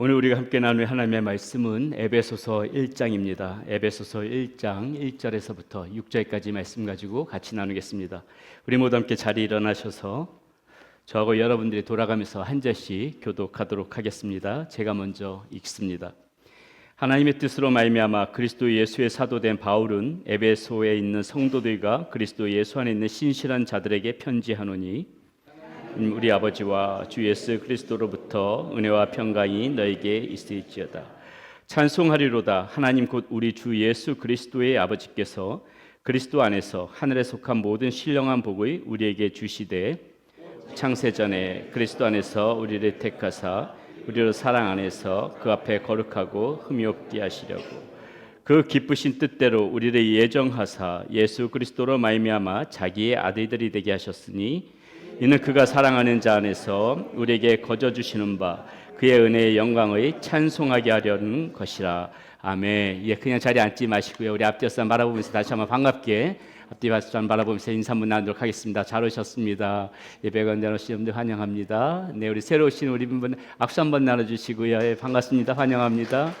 오늘 우리가 함께 나눌 하나님의 말씀은 에베소서 1장입니다. 에베소서 1장 1절에서부터 6절까지 말씀 가지고 같이 나누겠습니다. 우리 모두 함께 자리에 일어나셔서 저하고 여러분들이 돌아가면서 한 절씩 교독하도록 하겠습니다. 제가 먼저 읽습니다. 하나님의 뜻으로 말미암아 그리스도 예수의 사도된 바울은 에베소에 있는 성도들과 그리스도 예수 안에 있는 신실한 자들에게 편지하노니 우리 아버지와 주 예수 그리스도로부터 은혜와 평강이 너에게 있을지어다. 찬송하리로다. 하나님 곧 우리 주 예수 그리스도의 아버지께서 그리스도 안에서 하늘에 속한 모든 신령한 복을 우리에게 주시되 창세전에 그리스도 안에서 우리를 택하사 우리를 사랑 안에서 그 앞에 거룩하고 흠이 없게 하시려고 그 기쁘신 뜻대로 우리를 예정하사 예수 그리스도로 말미암아 자기의 아들들이 되게 하셨으니 이는 그가 사랑하는 자 안에서 우리에게 거저 주시는 바 그의 은혜의 영광의 찬송하게 하려는 것이라. 아멘. 예, 그냥 자리에 앉지 마시고요. 우리 앞뒤 사람 바라보면서 다시 한번 반갑게 앞뒤 사람 바라보면서 인사 한번 나누도록 하겠습니다. 잘 오셨습니다. 예배관장 오신 분들 환영합니다. 네, 우리 새로 오신 우리 분들 악수 한번 나눠주시고요. 예, 반갑습니다. 환영합니다.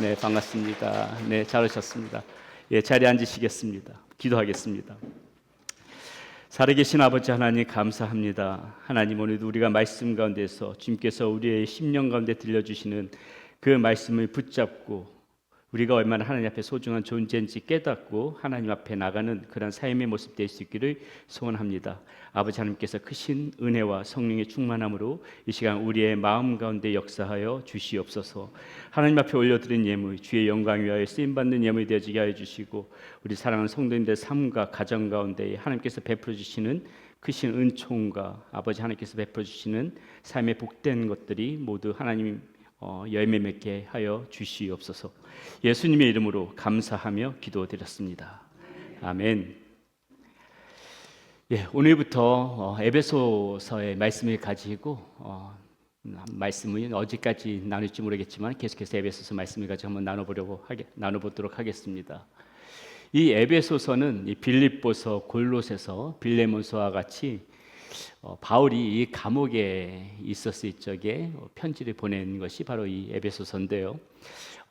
네, 반갑습니다. 네, 잘 오셨습니다. 예, 자리에 앉으시겠습니다. 기도하겠습니다. 살아계신 아버지 하나님 감사합니다. 하나님, 오늘도 우리가 말씀 가운데서 주님께서 우리의 심령 가운데 들려주시는 그 말씀을 붙잡고 우리가 얼마나 하나님 앞에 소중한 존재인지 깨닫고 하나님 앞에 나가는 그런 삶의 모습 될 수 있기를 소원합니다. 아버지 하나님께서 크신 은혜와 성령의 충만함으로 이 시간 우리의 마음 가운데 역사하여 주시옵소서. 하나님 앞에 올려드린 예물 주의 영광 위하여 쓰임받는 예물이 되어지게 하여 주시고 우리 사랑하는 성도님들 삶과 가정 가운데 하나님께서 베풀어 주시는 크신 은총과 아버지 하나님께서 베풀어 주시는 삶의 복된 것들이 모두 하나님 열매 맺게 하여 주시옵소서. 예수님의 이름으로 감사하며 기도드렸습니다. 아멘. 예, 오늘부터 에베소서의 말씀을 가지고 말씀을 어디까지 나눌지 모르겠지만 계속해서 에베소서 말씀을 가지고 한번 나눠보도록 하겠습니다. 이 에베소서는 이 빌립보서, 골로새서, 빌레몬서와 같이 바울이 이 감옥에 있었을 적에 편지를 보낸 것이 바로 이 에베소서인데요.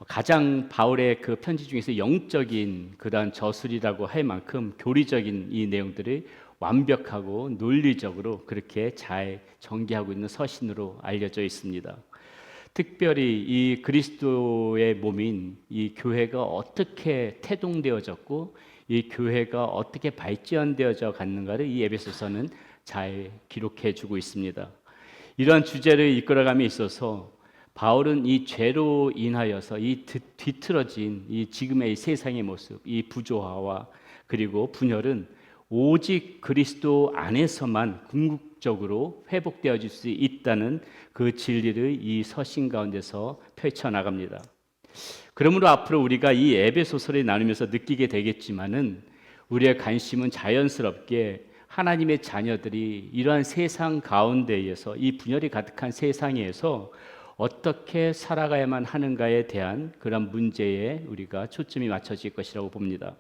가장 바울의 그 편지 중에서 영적인 그러한 저술이라고 할 만큼 교리적인 이 내용들을 완벽하고 논리적으로 그렇게 잘 전개하고 있는 서신으로 알려져 있습니다. 특별히 이 그리스도의 몸인 이 교회가 어떻게 태동되어졌고 이 교회가 어떻게 발전되어져 갔는가를 이 에베소서는 잘 기록해 주고 있습니다. 이러한 주제를 이끌어감에 있어서 바울은 이 죄로 인하여서 이 뒤틀어진 이 지금의 이 세상의 모습, 이 부조화와 그리고 분열은 오직 그리스도 안에서만 궁극적으로 회복되어질 수 있다는 그 진리를 이 서신 가운데서 펼쳐나갑니다. 그러므로 앞으로 우리가 이 에베소서를 나누면서 느끼게 되겠지만은 우리의 관심은 자연스럽게 하나님의 자녀들이 이러한 세상 가운데에서 이 분열이 가득한 세상에서 어떻게 살아가야만 하는가에 대한 그런 문제에 우리가 초점이 맞춰질 것이라고 봅니다.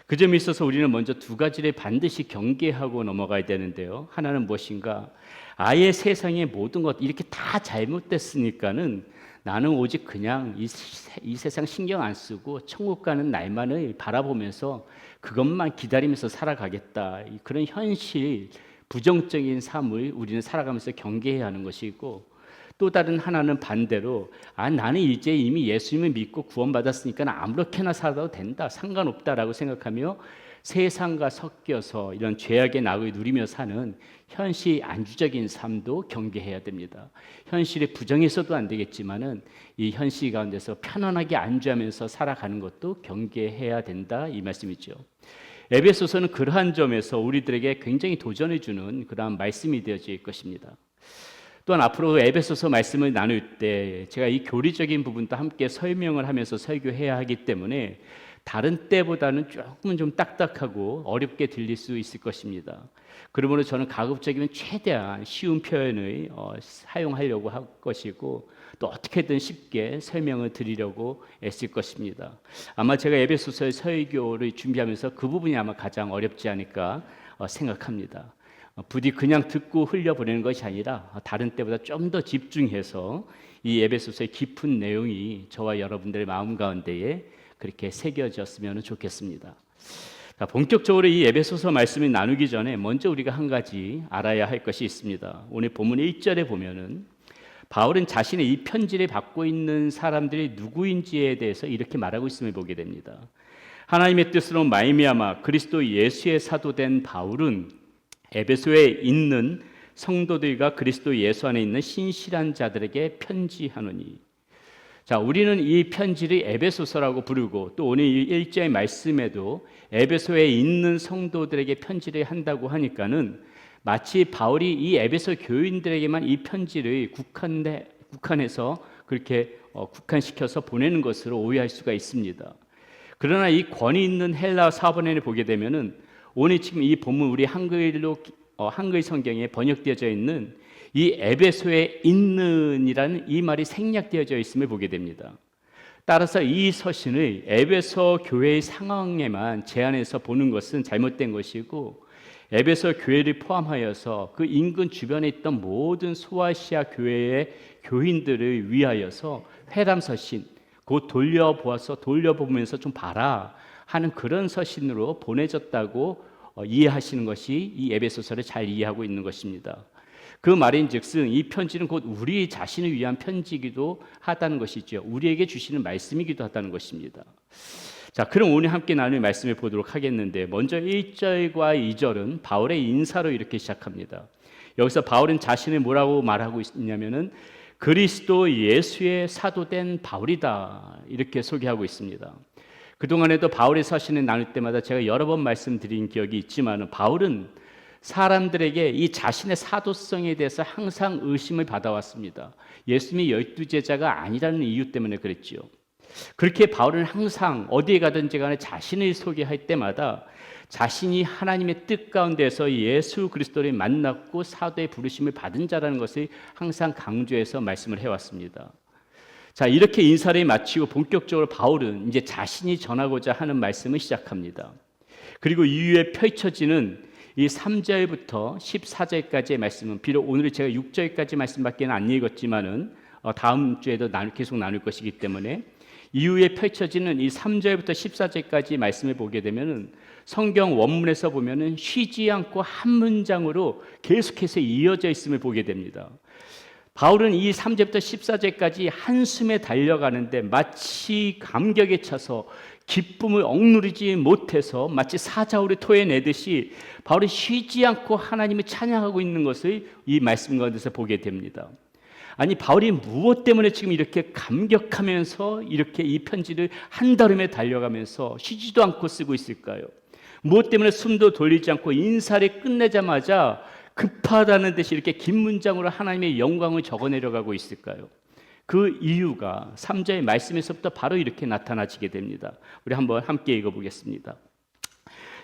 그 점에 있어서 우리는 먼저 두 가지를 반드시 경계하고 넘어가야 되는데요. 하나는 무엇인가? 아예 세상의 모든 것 이렇게 다 잘못됐으니까는 나는 오직 그냥 이 세상 신경 안 쓰고 천국 가는 날만을 바라보면서 그것만 기다리면서 살아가겠다. 그런 현실, 부정적인 삶을 우리는 살아가면서 경계해야 하는 것이고, 또 다른 하나는 반대로 나는 이제 이미 예수님을 믿고 구원받았으니까 아무렇게나 살아도 된다, 상관없다라고 생각하며 세상과 섞여서 이런 죄악의 낙을 누리며 사는 현실 안주적인 삶도 경계해야 됩니다. 현실에 부정해서도 안 되겠지만은 이 현실 가운데서 편안하게 안주하면서 살아가는 것도 경계해야 된다, 이 말씀이죠. 에베소서는 그러한 점에서 우리들에게 굉장히 도전해 주는 그러한 말씀이 되어질 것입니다. 또한 앞으로 에베소서 말씀을 나눌 때 제가 이 교리적인 부분도 함께 설명을 하면서 설교해야 하기 때문에 다른 때보다는 조금은 좀 딱딱하고 어렵게 들릴 수 있을 것입니다. 그러므로 저는 가급적이면 최대한 쉬운 표현을 사용하려고 할 것이고 또 어떻게든 쉽게 설명을 드리려고 애쓸 것입니다. 아마 제가 에베소서의 설교를 준비하면서 그 부분이 아마 가장 어렵지 않을까 생각합니다. 부디 그냥 듣고 흘려보내는 것이 아니라 다른 때보다 좀 더 집중해서 이 에베소서의 깊은 내용이 저와 여러분들의 마음 가운데에 그렇게 새겨졌으면 좋겠습니다. 자, 본격적으로 이 에베소서 말씀을 나누기 전에 먼저 우리가 한 가지 알아야 할 것이 있습니다. 오늘 본문 1절에 보면은 바울은 자신의 이 편지를 받고 있는 사람들이 누구인지에 대해서 이렇게 말하고 있음을 보게 됩니다. 하나님의 뜻으로 말미암아 그리스도 예수의 사도된 바울은 에베소에 있는 성도들과 그리스도 예수 안에 있는 신실한 자들에게 편지하노니. 자, 우리는 이 편지를 에베소서라고 부르고 또 오늘 이 1절의 말씀에도 에베소에 있는 성도들에게 편지를 한다고 하니까는 마치 바울이 이 에베소 교인들에게만 이 편지를 국한해서 그렇게 국한시켜서 보내는 것으로 오해할 수가 있습니다. 그러나 이 권위 있는 헬라 사본을 보게 되면은 오늘 지금 이 본문 우리 한글 성경에 번역되어져 있는 이 에베소에 있는이라는 이 말이 생략되어져 있음을 보게 됩니다. 따라서 이 서신을 에베소 교회의 상황에만 제한해서 보는 것은 잘못된 것이고 에베소 교회를 포함하여서 그 인근 주변에 있던 모든 소아시아 교회의 교인들을 위하여서 회람 서신, 곧 돌려보면서 좀 봐라 하는 그런 서신으로 보내졌다고 이해하시는 것이 이 에베소서를 잘 이해하고 있는 것입니다. 그 말인즉슨 이 편지는 곧 우리 자신을 위한 편지이기도 하다는 것이죠. 우리에게 주시는 말씀이기도 하다는 것입니다. 자, 그럼 오늘 함께 나눌 말씀을 보도록 하겠는데 먼저 1절과 2절은 바울의 인사로 이렇게 시작합니다. 여기서 바울은 자신을 뭐라고 말하고 있냐면은 그리스도 예수의 사도된 바울이다 이렇게 소개하고 있습니다. 그동안에도 바울의 서신을 나눌 때마다 제가 여러 번 말씀드린 기억이 있지만 바울은 사람들에게 이 자신의 사도성에 대해서 항상 의심을 받아왔습니다. 예수님이 12제자가 아니라는 이유 때문에 그랬지요. 그렇게 바울은 항상 어디에 가든지 간에 자신을 소개할 때마다 자신이 하나님의 뜻 가운데서 예수 그리스도를 만났고 사도의 부르심을 받은 자라는 것을 항상 강조해서 말씀을 해왔습니다. 자, 이렇게 인사를 마치고 본격적으로 바울은 이제 자신이 전하고자 하는 말씀을 시작합니다. 그리고 이후에 펼쳐지는 이 3절부터 14절까지의 말씀은 비록 오늘 제가 6절까지 말씀밖에 안 읽었지만은 다음 주에도 계속 나눌 것이기 때문에 이후에 펼쳐지는 이 3절부터 14절까지 말씀을 보게 되면은 성경 원문에서 보면은 쉬지 않고 한 문장으로 계속해서 이어져 있음을 보게 됩니다. 바울은 이 3절부터 14절까지 한숨에 달려가는데 마치 감격에 차서 기쁨을 억누르지 못해서 마치 사자울을 토해내듯이 바울이 쉬지 않고 하나님을 찬양하고 있는 것을 이 말씀 가운데서 보게 됩니다. 아니, 바울이 무엇 때문에 지금 이렇게 감격하면서 이렇게 이 편지를 한달음에 달려가면서 쉬지도 않고 쓰고 있을까요? 무엇 때문에 숨도 돌리지 않고 인사를 끝내자마자 급하다는 듯이 이렇게 긴 문장으로 하나님의 영광을 적어내려가고 있을까요? 그 이유가 3절의 말씀에서부터 바로 이렇게 나타나지게 됩니다. 우리 한번 함께 읽어보겠습니다.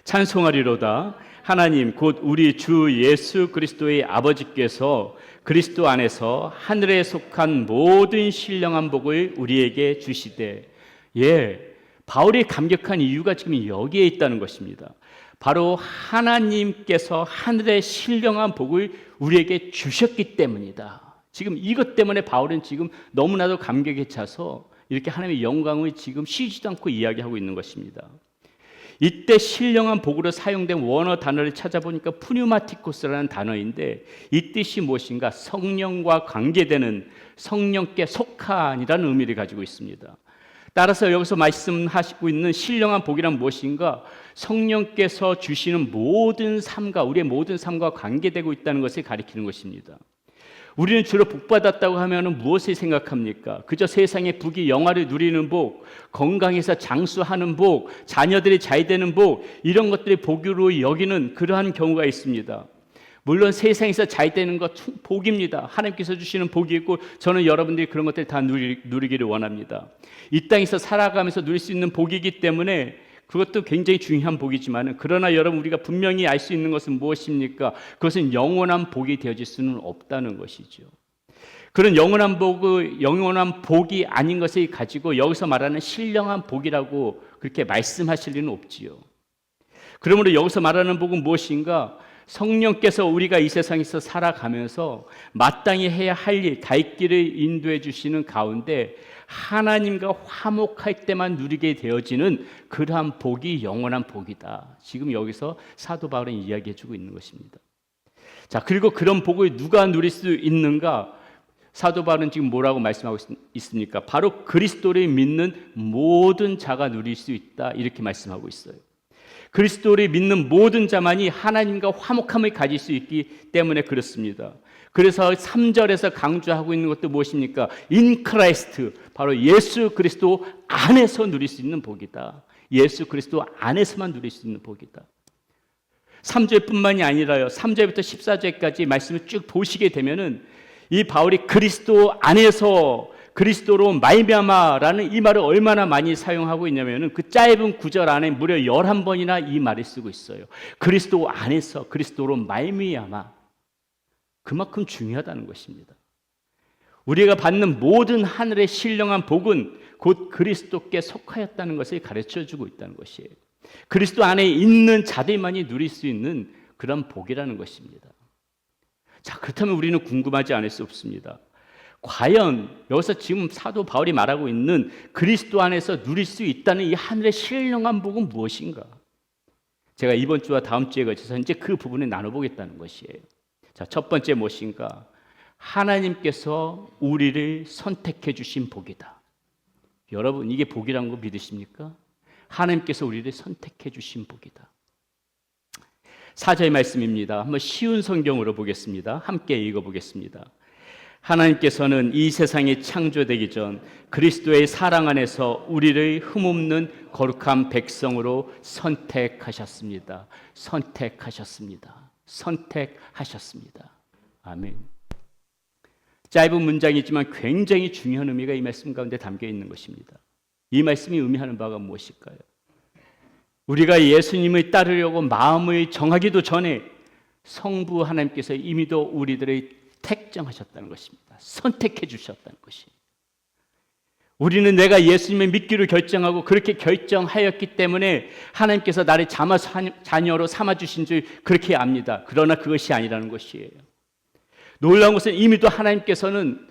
찬송하리로다. 하나님 곧 우리 주 예수 그리스도의 아버지께서 그리스도 안에서 하늘에 속한 모든 신령한 복을 우리에게 주시되. 바울이 감격한 이유가 지금 여기에 있다는 것입니다. 바로 하나님께서 하늘의 신령한 복을 우리에게 주셨기 때문이다. 지금 이것 때문에 바울은 지금 너무나도 감격에 차서 이렇게 하나님의 영광을 지금 쉬지도 않고 이야기하고 있는 것입니다. 이때 신령한 복으로 사용된 원어 단어를 찾아보니까 푸뉴마티코스라는 단어인데 이 뜻이 무엇인가? 성령과 관계되는, 성령께 속한이라는 의미를 가지고 있습니다. 따라서 여기서 말씀하시고 있는 신령한 복이란 무엇인가? 성령께서 주시는 모든 삶과 우리의 모든 삶과 관계되고 있다는 것을 가리키는 것입니다. 우리는 주로 복받았다고 하면 무엇을 생각합니까? 그저 세상의 부귀 영화를 누리는 복, 건강해서 장수하는 복, 자녀들이 잘 되는 복, 이런 것들이 복으로 여기는 그러한 경우가 있습니다. 물론 세상에서 잘 되는 것 복입니다. 하나님께서 주시는 복이고 저는 여러분들이 그런 것들 다 누리기를 원합니다. 이 땅에서 살아가면서 누릴 수 있는 복이기 때문에 그것도 굉장히 중요한 복이지만 그러나 여러분 우리가 분명히 알 수 있는 것은 무엇입니까? 그것은 영원한 복이 되어질 수는 없다는 것이죠. 그런 영원한 복이 아닌 것을 가지고 여기서 말하는 신령한 복이라고 그렇게 말씀하실 리는 없지요. 그러므로 여기서 말하는 복은 무엇인가? 성령께서 우리가 이 세상에서 살아가면서 마땅히 해야 할 일, 갈 길을 인도해 주시는 가운데 하나님과 화목할 때만 누리게 되어지는 그러한 복이 영원한 복이다. 지금 여기서 사도 바울은 이야기해 주고 있는 것입니다. 자, 그리고 그런 복을 누가 누릴 수 있는가? 사도 바울은 지금 뭐라고 말씀하고 있습니까? 바로 그리스도를 믿는 모든 자가 누릴 수 있다. 이렇게 말씀하고 있어요. 그리스도를 믿는 모든 자만이 하나님과 화목함을 가질 수 있기 때문에 그렇습니다. 그래서 3절에서 강조하고 있는 것도 무엇입니까? In Christ, 바로 예수 그리스도 안에서 누릴 수 있는 복이다. 예수 그리스도 안에서만 누릴 수 있는 복이다. 3절뿐만이 아니라요, 3절부터 14절까지 말씀을 쭉 보시게 되면은 이 바울이 그리스도 안에서 그리스도로 말미암아라는 이 말을 얼마나 많이 사용하고 있냐면은 그 짧은 구절 안에 무려 11번이나 이 말을 쓰고 있어요. 그리스도 안에서 그리스도로 말미암아. 그만큼 중요하다는 것입니다. 우리가 받는 모든 하늘의 신령한 복은 곧 그리스도께 속하였다는 것을 가르쳐주고 있다는 것이에요. 그리스도 안에 있는 자들만이 누릴 수 있는 그런 복이라는 것입니다. 자, 그렇다면 우리는 궁금하지 않을 수 없습니다. 과연 여기서 지금 사도 바울이 말하고 있는 그리스도 안에서 누릴 수 있다는 이 하늘의 신령한 복은 무엇인가? 제가 이번 주와 다음 주에 걸쳐서 이제 그 부분을 나눠보겠다는 것이에요. 자, 첫 번째 무엇인가? 하나님께서 우리를 선택해 주신 복이다. 여러분, 이게 복이라는 거 믿으십니까? 하나님께서 우리를 선택해 주신 복이다. 4절 말씀입니다. 한번 쉬운 성경으로 보겠습니다. 함께 읽어보겠습니다. 하나님께서는 이 세상이 창조되기 전 그리스도의 사랑 안에서 우리를 흠없는 거룩한 백성으로 선택하셨습니다. 선택하셨습니다. 선택하셨습니다. 아멘. 짧은 문장이지만 굉장히 중요한 의미가 이 말씀 가운데 담겨 있는 것입니다. 이 말씀이 의미하는 바가 무엇일까요? 우리가 예수님을 따르려고 마음을 정하기도 전에 성부 하나님께서 이미도 우리들을 택정하셨다는 것입니다. 선택해 주셨다는 것이. 우리는 내가 예수님을 믿기로 결정하고 그렇게 결정하였기 때문에 하나님께서 나를 자녀로 삼아주신 줄 그렇게 압니다. 그러나 그것이 아니라는 것이에요. 놀라운 것은 이미도 하나님께서는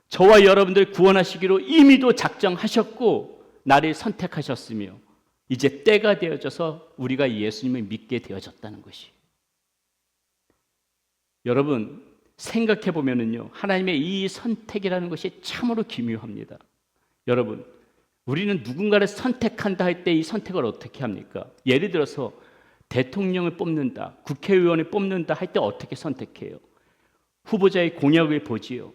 저와 여러분들 구원하시기로 이미도 작정하셨고 나를 선택하셨으며 이제 때가 되어져서 우리가 예수님을 믿게 되어졌다는 것이. 여러분, 생각해 보면은요, 하나님의 이 선택이라는 것이 참으로 기묘합니다. 여러분, 우리는 누군가를 선택한다 할 때 이 선택을 어떻게 합니까? 예를 들어서 대통령을 뽑는다, 국회의원을 뽑는다 할 때 어떻게 선택해요? 후보자의 공약을 보지요.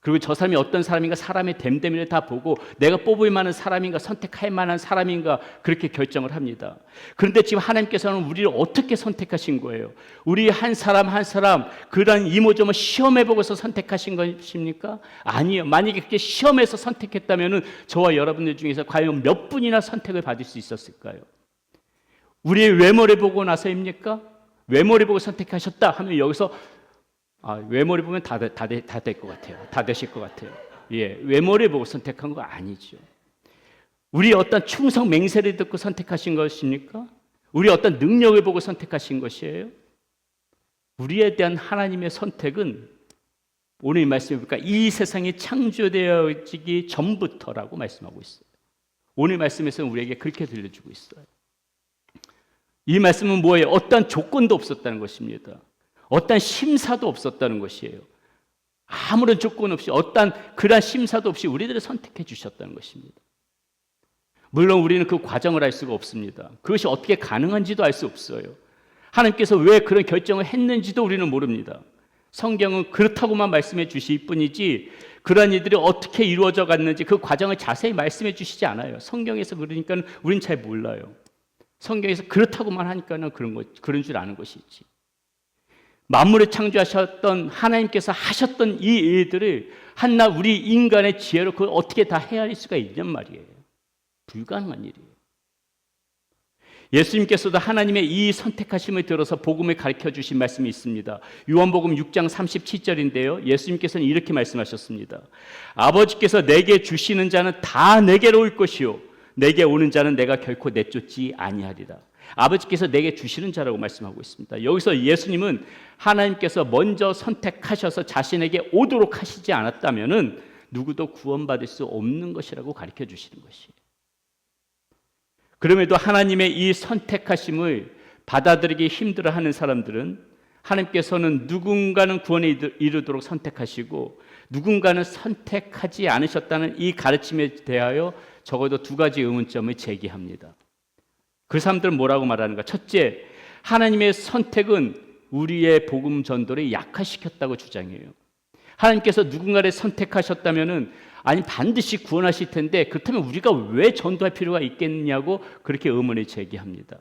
그리고 저 사람이 어떤 사람인가, 사람의 됨됨이를 다 보고 내가 뽑을 만한 사람인가, 선택할 만한 사람인가, 그렇게 결정을 합니다. 그런데 지금 하나님께서는 우리를 어떻게 선택하신 거예요? 우리 한 사람 한 사람 그런 이모저모 시험해보고서 선택하신 것입니까? 아니요. 만약에 그렇게 시험해서 선택했다면 저와 여러분들 중에서 과연 몇 분이나 선택을 받을 수 있었을까요? 우리의 외모를 보고 나서입니까? 외모를 보고 선택하셨다 하면 여기서 외모를 보면 다 될 것 같아요. 다 되실 것 같아요. 예, 외모를 보고 선택한 거 아니죠. 우리 어떤 충성 맹세를 듣고 선택하신 것입니까? 우리 어떤 능력을 보고 선택하신 것이에요? 우리에 대한 하나님의 선택은 오늘 말씀해 보니까 이 세상이 창조되어지기 전부터라고 말씀하고 있어요. 오늘 말씀에서는 우리에게 그렇게 들려주고 있어요. 이 말씀은 뭐예요? 어떤 조건도 없었다는 것입니다. 어떤 심사도 없었다는 것이에요. 아무런 조건 없이 어떤 그런 심사도 없이 우리들을 선택해 주셨다는 것입니다. 물론 우리는 그 과정을 알 수가 없습니다. 그것이 어떻게 가능한지도 알 수 없어요. 하나님께서 왜 그런 결정을 했는지도 우리는 모릅니다. 성경은 그렇다고만 말씀해 주실 뿐이지 그런 일들이 어떻게 이루어져 갔는지 그 과정을 자세히 말씀해 주시지 않아요. 성경에서 그러니까 우린 잘 몰라요. 성경에서 그렇다고만 하니까는 그런 줄 아는 것이지. 만물을 창조하셨던 하나님께서 하셨던 이 일들을 한낱 우리 인간의 지혜로 그걸 어떻게 다 헤아릴 수가 있냔 말이에요. 불가능한 일이에요. 예수님께서도 하나님의 이 선택하심을 들어서 복음을 가르쳐 주신 말씀이 있습니다. 요한복음 6장 37절인데요. 예수님께서는 이렇게 말씀하셨습니다. 아버지께서 내게 주시는 자는 다 내게로 올 것이요 내게 오는 자는 내가 결코 내쫓지 아니하리라. 아버지께서 내게 주시는 자라고 말씀하고 있습니다. 여기서 예수님은 하나님께서 먼저 선택하셔서 자신에게 오도록 하시지 않았다면 누구도 구원받을 수 없는 것이라고 가르쳐 주시는 것이에요. 그럼에도 하나님의 이 선택하심을 받아들이기 힘들어하는 사람들은 하나님께서는 누군가는 구원에 이르도록 선택하시고 누군가는 선택하지 않으셨다는 이 가르침에 대하여 적어도 두 가지 의문점을 제기합니다. 그 사람들은 뭐라고 말하는가? 첫째, 하나님의 선택은 우리의 복음 전도를 약화시켰다고 주장해요. 하나님께서 누군가를 선택하셨다면은 아니 반드시 구원하실 텐데 그렇다면 우리가 왜 전도할 필요가 있겠냐고 그렇게 의문을 제기합니다.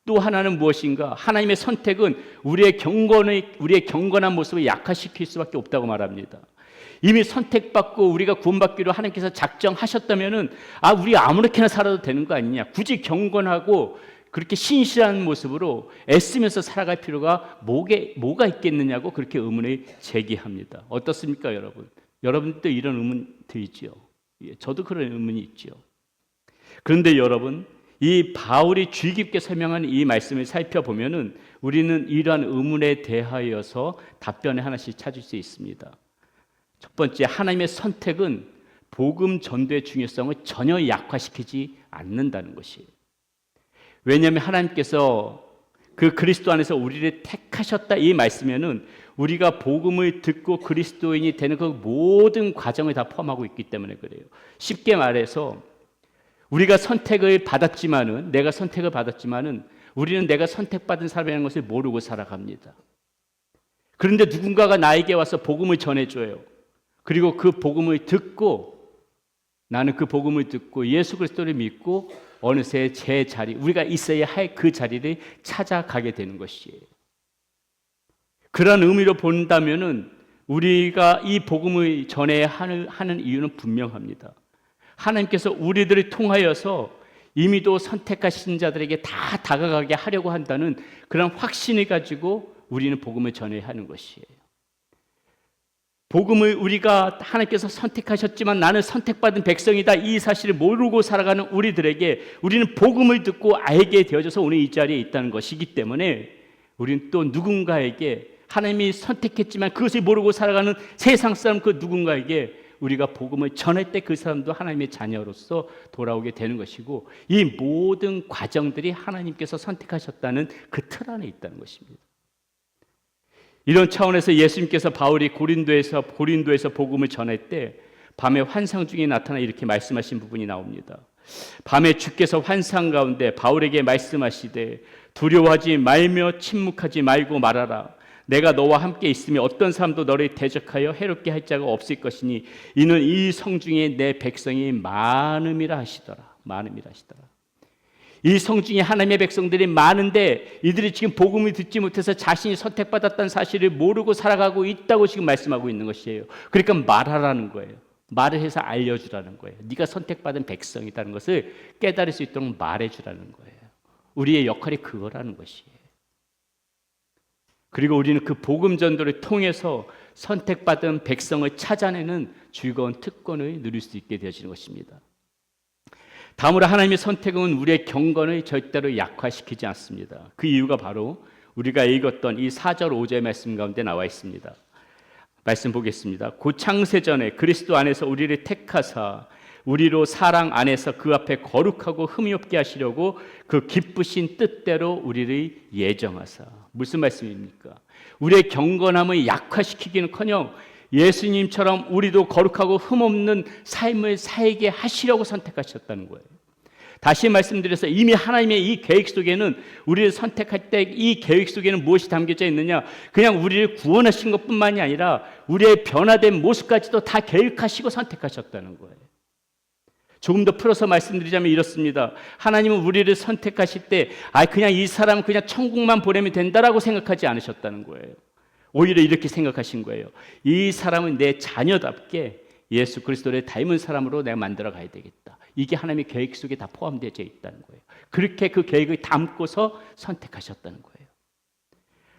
또 하나는 무엇인가? 하나님의 선택은 우리의 경건한 모습을 약화시킬 수밖에 없다고 말합니다. 이미 선택받고 우리가 구원받기로 하나님께서 작정하셨다면은 우리 아무렇게나 살아도 되는 거 아니냐? 굳이 경건하고 그렇게 신실한 모습으로 애쓰면서 살아갈 필요가 뭐가 있겠느냐고 그렇게 의문을 제기합니다. 어떻습니까, 여러분? 여러분도 이런 의문 들지요? 저도 그런 의문이 있죠. 그런데 여러분, 이 바울이 주의 깊게 설명한 이 말씀을 살펴보면은 우리는 이러한 의문에 대하여서 답변을 하나씩 찾을 수 있습니다. 첫 번째, 하나님의 선택은 복음 전도의 중요성을 전혀 약화시키지 않는다는 것이에요. 왜냐하면 하나님께서 그 그리스도 안에서 우리를 택하셨다 이 말씀에는 우리가 복음을 듣고 그리스도인이 되는 그 모든 과정을 다 포함하고 있기 때문에 그래요. 쉽게 말해서 우리가 내가 선택을 받았지만은 우리는 내가 선택받은 사람이라는 것을 모르고 살아갑니다. 그런데 누군가가 나에게 와서 복음을 전해줘요. 그리고 그 복음을 듣고 나는 그 복음을 듣고 예수 그리스도를 믿고 어느새 우리가 있어야 할 그 자리를 찾아가게 되는 것이에요. 그런 의미로 본다면은 우리가 이 복음을 전해야 하는 이유는 분명합니다. 하나님께서 우리들을 통하여서 이미도 선택하신 자들에게 다 다가가게 하려고 한다는 그런 확신을 가지고 우리는 복음을 전해야 하는 것이에요. 복음을 우리가 하나님께서 선택하셨지만 나는 선택받은 백성이다 이 사실을 모르고 살아가는 우리들에게 우리는 복음을 듣고 알게 되어져서 오늘 이 자리에 있다는 것이기 때문에 우리는 또 누군가에게 하나님이 선택했지만 그것을 모르고 살아가는 세상 사람 그 누군가에게 우리가 복음을 전할 때 그 사람도 하나님의 자녀로서 돌아오게 되는 것이고 이 모든 과정들이 하나님께서 선택하셨다는 그 틀 안에 있다는 것입니다. 이런 차원에서 예수님께서 바울이 고린도에서 복음을 전할 때 밤에 환상 중에 나타나 이렇게 말씀하신 부분이 나옵니다. 밤에 주께서 환상 가운데 바울에게 말씀하시되 두려워하지 말며 침묵하지 말고 말하라. 내가 너와 함께 있으며 어떤 사람도 너를 대적하여 해롭게 할 자가 없을 것이니 이는 이 성중에 내 백성이 많음이라 하시더라. 이 성중에 하나님의 백성들이 많은데 이들이 지금 복음을 듣지 못해서 자신이 선택받았다는 사실을 모르고 살아가고 있다고 지금 말씀하고 있는 것이에요. 그러니까 말하라는 거예요. 말을 해서 알려주라는 거예요. 네가 선택받은 백성이라는 것을 깨달을 수 있도록 말해주라는 거예요. 우리의 역할이 그거라는 것이에요. 그리고 우리는 그 복음 전도를 통해서 선택받은 백성을 찾아내는 즐거운 특권을 누릴 수 있게 되어지는 것입니다. 다음으로 하나님의 선택은 우리의 경건을 절대로 약화시키지 않습니다. 그 이유가 바로 우리가 읽었던 이 4절 5절 말씀 가운데 나와 있습니다. 말씀 보겠습니다. 곧 창세전에 그리스도 안에서 우리를 택하사 우리로 사랑 안에서 그 앞에 거룩하고 흠이 없게 하시려고 그 기쁘신 뜻대로 우리를 예정하사. 무슨 말씀입니까? 우리의 경건함을 약화시키기는커녕 예수님처럼 우리도 거룩하고 흠없는 삶을 살게 하시려고 선택하셨다는 거예요. 다시 말씀드려서 이미 하나님의 이 계획 속에는 우리를 선택할 때 이 계획 속에는 무엇이 담겨져 있느냐? 그냥 우리를 구원하신 것뿐만이 아니라 우리의 변화된 모습까지도 다 계획하시고 선택하셨다는 거예요. 조금 더 풀어서 말씀드리자면 이렇습니다. 하나님은 우리를 선택하실 때 그냥 이 사람은 그냥 천국만 보내면 된다라고 생각하지 않으셨다는 거예요. 오히려 이렇게 생각하신 거예요. 이 사람은 내 자녀답게 예수 그리스도를 닮은 사람으로 내가 만들어 가야 되겠다. 이게 하나님의 계획 속에 다 포함되어 있다는 거예요. 그렇게 그 계획을 담고서 선택하셨다는 거예요.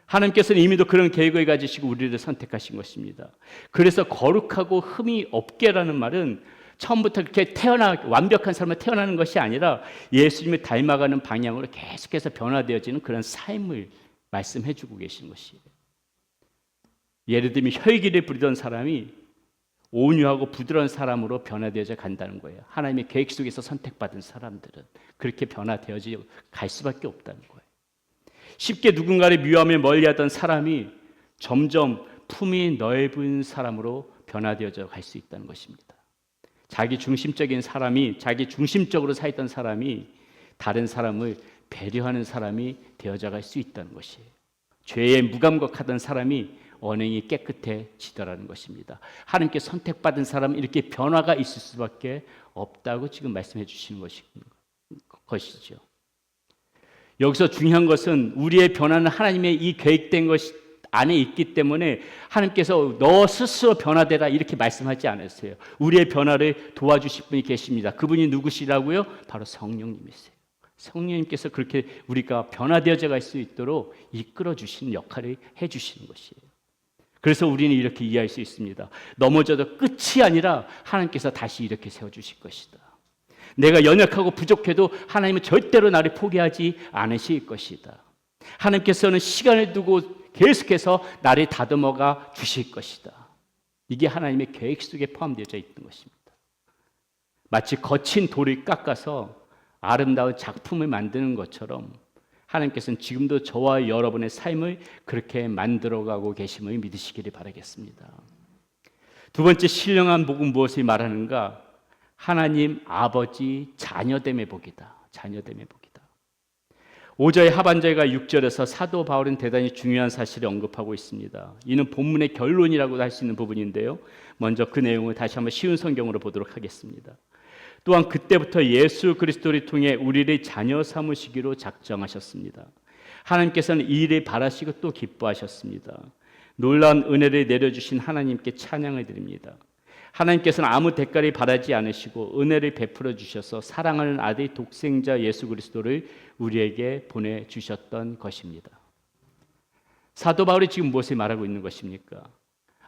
하나님께서는 이미도 그런 계획을 가지시고 우리를 선택하신 것입니다. 그래서 거룩하고 흠이 없게라는 말은 처음부터 그렇게 완벽한 사람으로 태어나는 것이 아니라 예수님을 닮아가는 방향으로 계속해서 변화되어지는 그런 삶을 말씀해 주고 계신 것이에요. 예를 들면 혈기를 부리던 사람이 온유하고 부드러운 사람으로 변화되어져 간다는 거예요. 하나님의 계획 속에서 선택받은 사람들은 그렇게 변화되어져 갈 수밖에 없다는 거예요. 쉽게 누군가를 미워하며 멀리하던 사람이 점점 품이 넓은 사람으로 변화되어져 갈 수 있다는 것입니다. 자기 중심적인 사람이, 자기 중심적으로 살던 사람이 다른 사람을 배려하는 사람이 되어져 갈 수 있다는 것이에요. 죄에 무감각하던 사람이 언행이 깨끗해지더라는 것입니다. 하나님께 선택받은 사람은 이렇게 변화가 있을 수밖에 없다고 지금 말씀해 주시는 것이죠. 여기서 중요한 것은 우리의 변화는 하나님의 이 계획된 것이 안에 있기 때문에 하나님께서 너 스스로 변화되라 이렇게 말씀하지 않았어요. 우리의 변화를 도와주실 분이 계십니다. 그분이 누구시라고요? 바로 성령님이세요. 성령님께서 그렇게 우리가 변화되어져 갈 수 있도록 이끌어 주시는 역할을 해 주시는 것이에요. 그래서 우리는 이렇게 이해할 수 있습니다. 넘어져도 끝이 아니라 하나님께서 다시 이렇게 세워주실 것이다. 내가 연약하고 부족해도 하나님은 절대로 나를 포기하지 않으실 것이다. 하나님께서는 시간을 두고 계속해서 나를 다듬어가 주실 것이다. 이게 하나님의 계획 속에 포함되어 있는 것입니다. 마치 거친 돌을 깎아서 아름다운 작품을 만드는 것처럼 하나님께서는 지금도 저와 여러분의 삶을 그렇게 만들어가고 계심을 믿으시기를 바라겠습니다. 두 번째 신령한 복은 무엇을 말하는가? 하나님 아버지 자녀됨의 복이다. 자녀됨의 복이다. 5절의 하반절과 6절에서 사도 바울은 대단히 중요한 사실을 언급하고 있습니다. 이는 본문의 결론이라고도 할 수 있는 부분인데요. 먼저 그 내용을 다시 한번 쉬운 성경으로 보도록 하겠습니다. 또한 그때부터 예수 그리스도를 통해 우리를 자녀 삼으시기로 작정하셨습니다. 하나님께서는 이 일을 바라시고 또 기뻐하셨습니다. 놀라운 은혜를 내려주신 하나님께 찬양을 드립니다. 하나님께서는 아무 대가를 바라지 않으시고 은혜를 베풀어 주셔서 사랑하는 아들 독생자 예수 그리스도를 우리에게 보내주셨던 것입니다. 사도 바울이 지금 무엇을 말하고 있는 것입니까?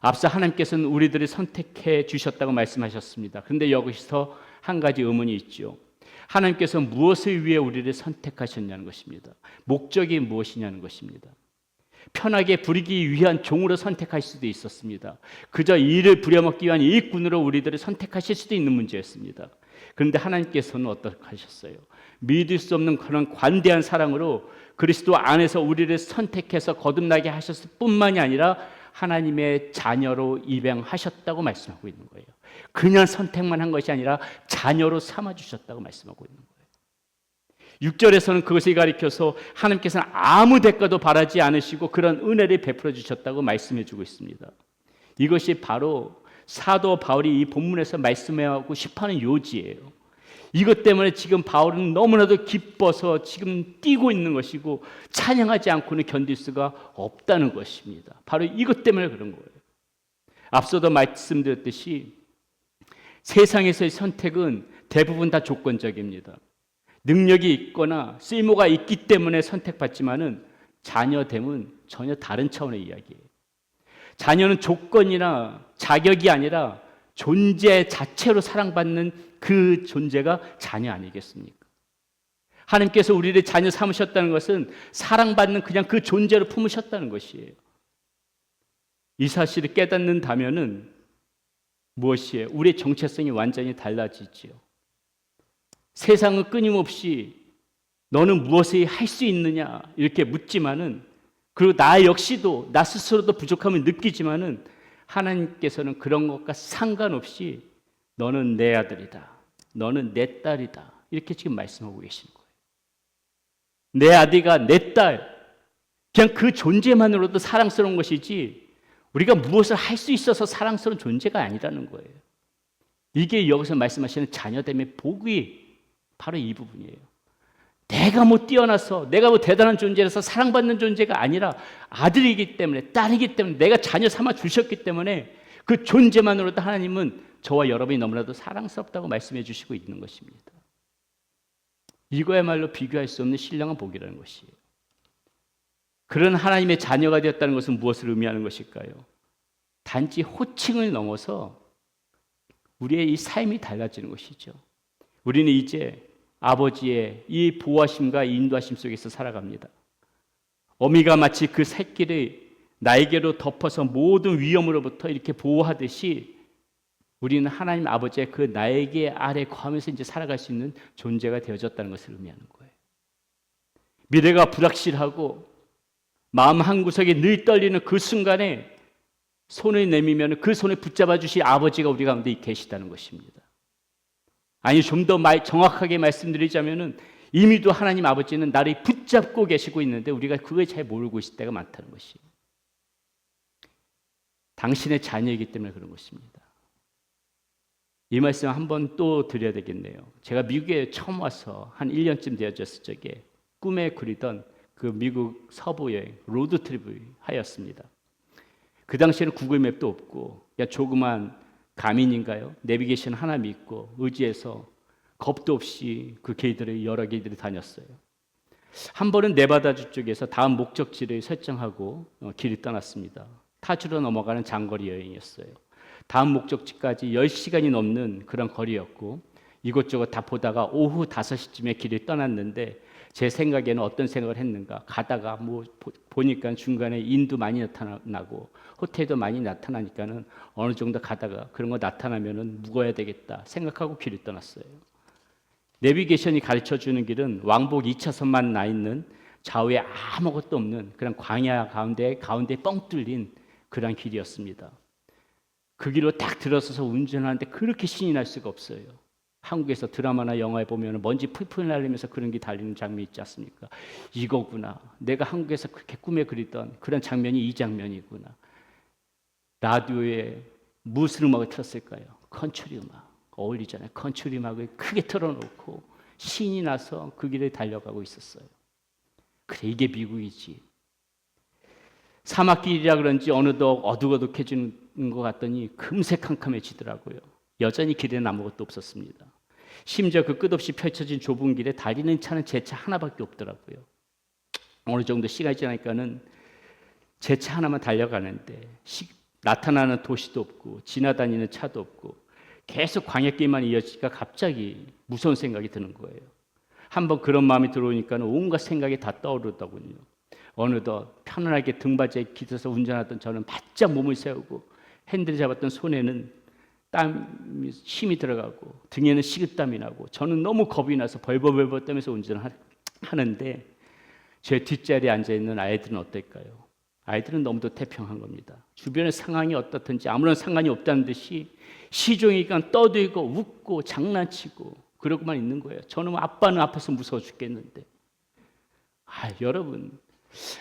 앞서 하나님께서는 우리들을 선택해 주셨다고 말씀하셨습니다. 그런데 여기서 한 가지 의문이 있죠. 하나님께서 무엇을 위해 우리를 선택하셨냐는 것입니다. 목적이 무엇이냐는 것입니다. 편하게 부리기 위한 종으로 선택할 수도 있었습니다. 그저 일을 부려먹기 위한 일꾼으로 우리들을 선택하실 수도 있는 문제였습니다. 그런데 하나님께서는 어떻게 하셨어요? 믿을 수 없는 그런 관대한 사랑으로 그리스도 안에서 우리를 선택해서 거듭나게 하셨을 뿐만이 아니라 하나님의 자녀로 입양하셨다고 말씀하고 있는 거예요. 그냥 선택만 한 것이 아니라 자녀로 삼아주셨다고 말씀하고 있는 거예요. 6절에서는 그것을 가리켜서 하나님께서는 아무 대가도 바라지 않으시고 그런 은혜를 베풀어 주셨다고 말씀해 주고 있습니다. 이것이 바로 사도 바울이 이 본문에서 말씀하고 싶어하는 요지예요. 이것 때문에 지금 바울은 너무나도 기뻐서 지금 뛰고 있는 것이고 찬양하지 않고는 견딜 수가 없다는 것입니다. 바로 이것 때문에 그런 거예요. 앞서도 말씀드렸듯이 세상에서의 선택은 대부분 다 조건적입니다. 능력이 있거나 쓸모가 있기 때문에 선택받지만은 자녀됨은 전혀 다른 차원의 이야기예요. 자녀는 조건이나 자격이 아니라 존재 자체로 사랑받는 그 존재가 자녀 아니겠습니까? 하나님께서 우리를 자녀 삼으셨다는 것은 사랑받는 그냥 그 존재로 품으셨다는 것이에요. 이 사실을 깨닫는다면은 무엇이에요? 우리의 정체성이 완전히 달라지지요. 세상은 끊임없이 너는 무엇을 할 수 있느냐 이렇게 묻지만은, 그리고 나 역시도 나 스스로도 부족함을 느끼지만은 하나님께서는 그런 것과 상관없이 너는 내 아들이다, 너는 내 딸이다 이렇게 지금 말씀하고 계시는 거예요. 내 아들과 내 딸, 그냥 그 존재만으로도 사랑스러운 것이지 우리가 무엇을 할 수 있어서 사랑스러운 존재가 아니라는 거예요. 이게 여기서 말씀하시는 자녀됨의 복이 바로 이 부분이에요. 내가 뭐 뛰어나서 내가 뭐 대단한 존재라서 사랑받는 존재가 아니라 아들이기 때문에, 딸이기 때문에, 내가 자녀 삼아 주셨기 때문에 그 존재만으로도 하나님은 저와 여러분이 너무나도 사랑스럽다고 말씀해 주시고 있는 것입니다. 이거야말로 비교할 수 없는 신령한 복이라는 것이에요. 그런 하나님의 자녀가 되었다는 것은 무엇을 의미하는 것일까요? 단지 호칭을 넘어서 우리의 이 삶이 달라지는 것이죠. 우리는 이제 아버지의 이 보호하심과 인도하심 속에서 살아갑니다. 어미가 마치 그 새끼를 날개로 덮어서 모든 위험으로부터 이렇게 보호하듯이 우리는 하나님 아버지의 그 날개 아래 거하면서 이제 살아갈 수 있는 존재가 되어졌다는 것을 의미하는 거예요. 미래가 불확실하고 마음 한구석에 늘 떨리는 그 순간에 손을 내밀면 그 손을 붙잡아 주실 아버지가 우리 가운데 계시다는 것입니다. 아니, 좀 더 정확하게 말씀드리자면은 이미도 하나님 아버지는 나를 붙잡고 계시고 있는데 우리가 그걸 잘 모르고 있을 때가 많다는 것이, 당신의 자녀이기 때문에 그런 것입니다. 이 말씀 한번 또 드려야 되겠네요. 제가 미국에 처음 와서 한 1년쯤 되어졌을 적에 꿈에 그리던 그 미국 서부 여행 로드트립을 하였습니다. 그 당시에는 구글맵도 없고 그냥 조그만 가민인가요? 내비게이션 하나 믿고 의지해서 겁도 없이 그 길들을 여러 길들을 다녔어요. 한 번은 네바다주 쪽에서 다음 목적지를 설정하고 길을 떠났습니다. 타주로 넘어가는 장거리 여행이었어요. 다음 목적지까지 10시간이 넘는 그런 거리였고 이곳저곳 다 보다가 오후 5시쯤에 길을 떠났는데 제 생각에는 어떤 생각을 했는가, 가다가 보니까 중간에 인도 많이 나타나고 호텔도 많이 나타나니까는 어느 정도 가다가 그런 거 나타나면은 묵어야 되겠다 생각하고 길을 떠났어요. 내비게이션이 가르쳐 주는 길은 왕복 2차선만 나 있는 좌우에 아무것도 없는 그런 광야 가운데 뻥 뚫린 그런 길이었습니다. 그 길로 딱 들어서서 운전하는데 그렇게 신이 날 수가 없어요. 한국에서 드라마나 영화에 보면 먼지 풀풀 날리면서 그런 게 달리는 장면이 있지 않습니까? 이거구나. 내가 한국에서 그렇게 꿈에 그리던 그런 장면이 이 장면이구나. 라디오에 무슨 음악을 틀었을까요? 컨트리 음악. 어울리잖아요. 컨트리 음악을 크게 틀어놓고 신이 나서 그 길을 달려가고 있었어요. 그래, 이게 미국이지. 사막길이라 그런지 어느덧 어둑어둑해지는 것 같더니 금세 캄캄해지더라고요. 여전히 길에는 아무것도 없었습니다. 심지어 그 끝없이 펼쳐진 좁은 길에 달리는 차는 제 차 하나밖에 없더라고요. 어느 정도 시간이 지나니까는 제 차 하나만 달려가는데 나타나는 도시도 없고 지나다니는 차도 없고 계속 광야길만 이어지니까 갑자기 무서운 생각이 드는 거예요. 한번 그런 마음이 들어오니까 온갖 생각이 다 떠오르더군요. 어느덧 편안하게 등받이에 기대서 운전하던 저는 바짝 몸을 세우고 핸들을 잡았던 손에는 땀이 힘이 들어가고 등에는 식은땀이 나고 저는 너무 겁이 나서 벌벌벌벌 떨면서 운전을 하는데 제 뒷자리에 앉아있는 아이들은 어떨까요? 아이들은 너무도 태평한 겁니다. 주변의 상황이 어떻든지 아무런 상관이 없다는 듯이 시종이니까 떠들고 웃고 장난치고 그러고만 있는 거예요. 저는 아빠는 앞에서 무서워 죽겠는데. 여러분,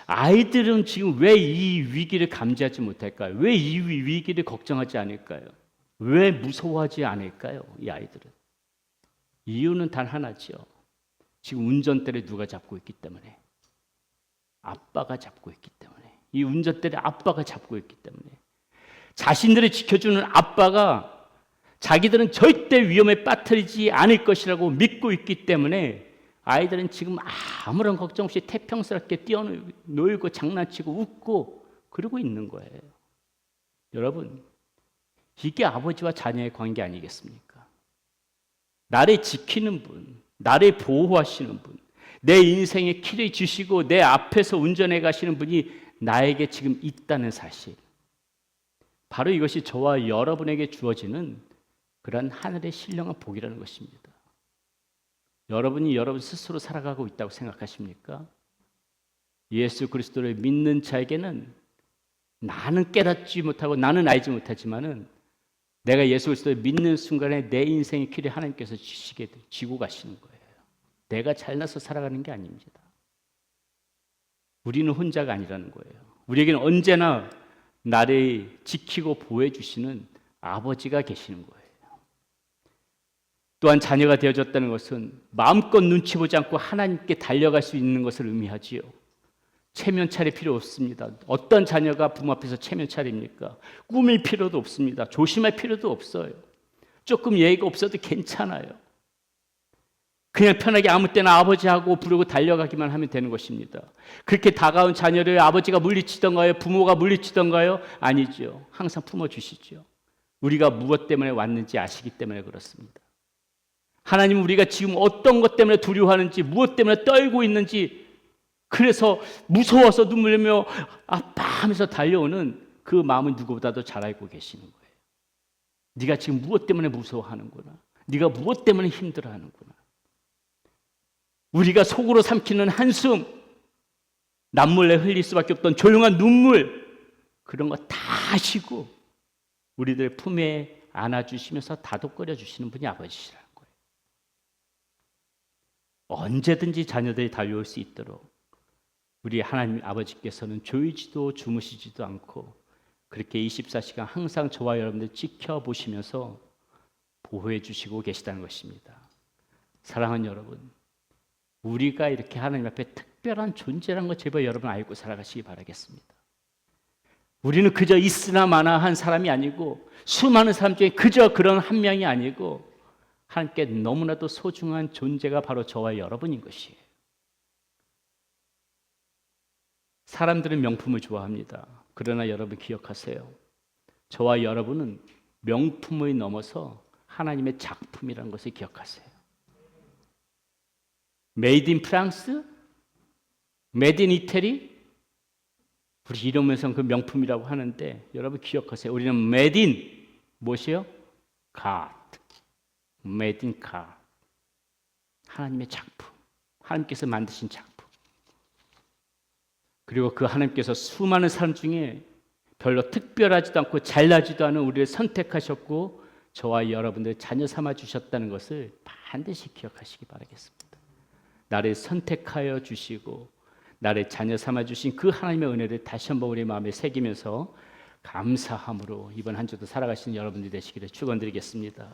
아이들은 지금 왜 이 위기를 감지하지 못할까요? 왜 이 위기를 걱정하지 않을까요? 왜 무서워하지 않을까요? 이 아이들은. 이유는 단 하나죠. 지금 운전대를 누가 잡고 있기 때문에. 아빠가 잡고 있기 때문에. 이 운전대를 아빠가 잡고 있기 때문에. 자신들을 지켜주는 아빠가 자기들은 절대 위험에 빠뜨리지 않을 것이라고 믿고 있기 때문에 아이들은 지금 아무런 걱정 없이 태평스럽게 뛰어놀고 장난치고 웃고 그러고 있는 거예요. 여러분, 이게 아버지와 자녀의 관계 아니겠습니까? 나를 지키는 분, 나를 보호하시는 분, 내 인생의 키를 주시고 내 앞에서 운전해 가시는 분이 나에게 지금 있다는 사실. 바로 이것이 저와 여러분에게 주어지는 그런 하늘의 신령한 복이라는 것입니다. 여러분이 여러분 스스로 살아가고 있다고 생각하십니까? 예수 그리스도를 믿는 자에게는 나는 깨닫지 못하고 나는 알지 못하지만은 내가 예수 그리스도를 믿는 순간에 내 인생의 길을 하나님께서 지고 가시는 거예요. 내가 잘나서 살아가는 게 아닙니다. 우리는 혼자가 아니라는 거예요. 우리에게는 언제나 나를 지키고 보호해 주시는 아버지가 계시는 거예요. 또한 자녀가 되어졌다는 것은 마음껏 눈치 보지 않고 하나님께 달려갈 수 있는 것을 의미하지요. 체면 차릴 필요 없습니다. 어떤 자녀가 부모 앞에서 체면 차립니까? 꾸밀 필요도 없습니다. 조심할 필요도 없어요. 조금 예의가 없어도 괜찮아요. 그냥 편하게 아무 때나 아버지하고 부르고 달려가기만 하면 되는 것입니다. 그렇게 다가온 자녀를 아버지가 물리치던가요? 부모가 물리치던가요? 아니죠. 항상 품어주시죠. 우리가 무엇 때문에 왔는지 아시기 때문에 그렇습니다. 하나님은 우리가 지금 어떤 것 때문에 두려워하는지, 무엇 때문에 떨고 있는지, 그래서 무서워서 눈물 흘리며 아파하면서 달려오는 그 마음은 누구보다도 잘 알고 계시는 거예요. 네가 지금 무엇 때문에 무서워하는구나. 네가 무엇 때문에 힘들어하는구나. 우리가 속으로 삼키는 한숨, 남몰래 흘릴 수밖에 없던 조용한 눈물, 그런 거 다 아시고 우리들 품에 안아주시면서 다독거려 주시는 분이 아버지시라는 거예요. 언제든지 자녀들이 달려올 수 있도록 우리 하나님 아버지께서는 졸지도 주무시지도 않고 그렇게 24시간 항상 저와 여러분들 지켜보시면서 보호해 주시고 계시다는 것입니다. 사랑하는 여러분, 우리가 이렇게 하나님 앞에 특별한 존재라는 것 제발 여러분 알고 살아가시기 바라겠습니다. 우리는 그저 있으나 마나 한 사람이 아니고 수많은 사람 중에 그저 그런 한 명이 아니고 하나님께 너무나도 소중한 존재가 바로 저와 여러분인 것이에요. 사람들은 명품을 좋아합니다. 그러나 여러분 기억하세요. 저와 여러분은 명품을 넘어서 하나님의 작품이라는 것을 기억하세요. 메이드 인 프랑스? 메이드 인 이태리? 우리 이러면서 그 명품이라고 하는데 여러분 기억하세요. 우리는 메이드 인 무엇이요? 갓. 메이드 인 갓. 하나님의 작품. 하나님께서 만드신 작품. 그리고 그 하나님께서 수많은 사람 중에 별로 특별하지도 않고 잘나지도 않은 우리를 선택하셨고 저와 여러분들 자녀 삼아 주셨다는 것을 반드시 기억하시기 바라겠습니다. 나를 선택하여 주시고 나를 자녀 삼아 주신 그 하나님의 은혜를 다시 한번 우리 마음에 새기면서 감사함으로 이번 한 주도 살아가시는 여러분들이 되시기를 축원드리겠습니다.